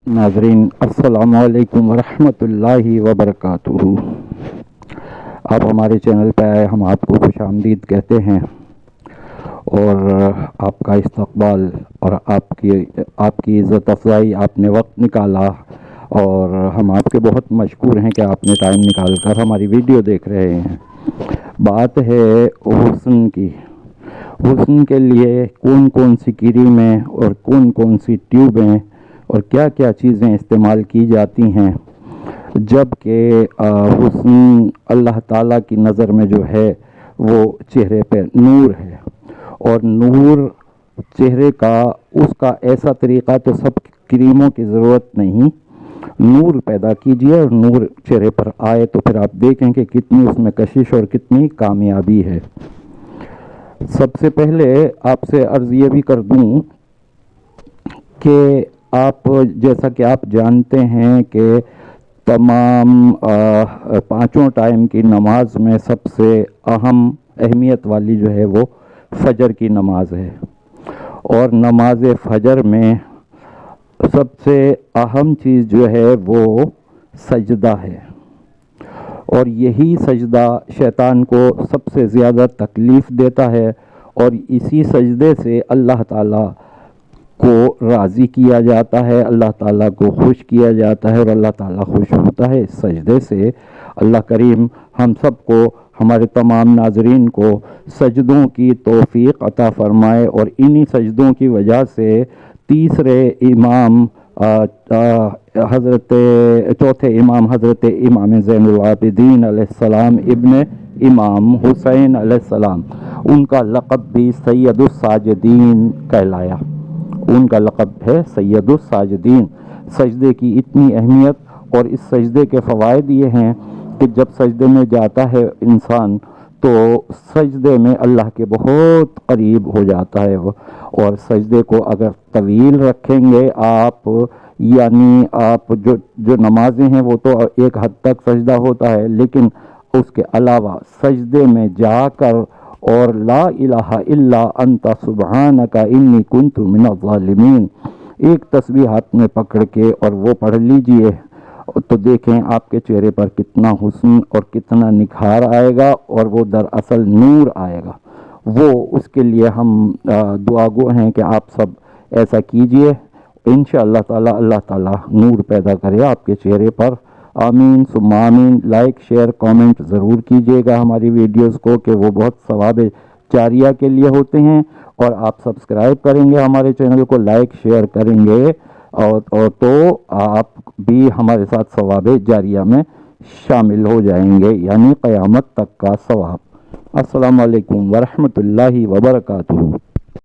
नाज़रीन अस्सलामु अलैकुम वरहमतुल्लाहि वबरकातुहू। आप हमारे चैनल पर आए, हम आपको खुशामदीद कहते हैं और आपका इस्तकबाल और आपकी इज़्ज़त अफ़ज़ाई, आपने वक्त निकाला और हम आपके बहुत मशकूर हैं कि आपने टाइम निकाल कर हमारी वीडियो देख रहे हैं। बात है हुस्न की। हुस्न के लिए कौन कौन सी क्रीमें और कौन कौन सी ट्यूबें और क्या क्या चीज़ें इस्तेमाल की जाती हैं, जबकि हुस्न अल्लाह ताला की नज़र में जो है वो चेहरे पे नूर है, और नूर चेहरे का उसका ऐसा तरीक़ा तो सब क्रीमों की ज़रूरत नहीं। नूर पैदा कीजिए और नूर चेहरे पर आए तो फिर आप देखें कि कितनी उसमें कशिश और कितनी कामयाबी है। सबसे पहले आपसे अर्ज़ ये भी कर दूं कि आप जैसा कि आप जानते हैं कि तमाम पाँचों टाइम की नमाज में सबसे अहमियत वाली जो है वो फ़जर की नमाज है, और नमाज फ़जर में सबसे अहम चीज़ जो है वो सजदा है, और यही सजदा शैतान को सबसे ज़्यादा तकलीफ़ देता है, और इसी सजदे से अल्लाह ताला को राज़ी किया जाता है, अल्लाह ताला को खुश किया जाता है और अल्लाह ताला खुश होता है इस सजदे से। अल्लाह करीम हम सब को, हमारे तमाम नाज़रीन को सजदों की तौफ़ीक़ अता फ़रमाए, और इन्हीं सजदों की वजह से तीसरे इमाम चौथे इमाम हज़रत इमाम ज़ैनुल आबिदीन अलैहिस्सलाम इब्न इमाम हुसैन अलैहिस्सलाम, उनका लक़ब भी सैयदुस साजिदीन कहलाया। उनका लक़ब है सैयदुस साजिदीन। सजदे की इतनी अहमियत, और इस सजदे के फ़वाइद ये हैं कि जब सजदे में जाता है इंसान तो सजदे में अल्लाह के बहुत करीब हो जाता है वो। और सजदे को अगर तवील रखेंगे आप, यानी आप जो नमाजें हैं वो तो एक हद तक सजदा होता है, लेकिन उसके अलावा सजदे में जाकर और ला इलाहा इल्ला अंता सुब्हानका इन्नी कुन्तु मिनज़-ज़ालिमीन एक तस्बीह हाथ में पकड़ के और वो पढ़ लीजिए, तो देखें आपके चेहरे पर कितना हुस्न और कितना निखार आएगा, और वो दरअसल नूर आएगा। वो उसके लिए हम दुआगो हैं कि आप सब ऐसा कीजिए। इंशाअल्लाह ताला अल्लाह ताला नूर पैदा करे आपके चेहरे पर। आमीन सुम्मा आमीन। लाइक शेयर कमेंट ज़रूर कीजिएगा हमारी वीडियोस को, कि वो बहुत सवाब जारिया के लिए होते हैं, और आप सब्सक्राइब करेंगे हमारे चैनल को, लाइक शेयर करेंगे और तो आप भी हमारे साथ सवाब जारिया में शामिल हो जाएंगे, यानी क़यामत तक का सवाब। अस्सलामु अलैकुम वरहमतुल्लाहि वबरकातुहू।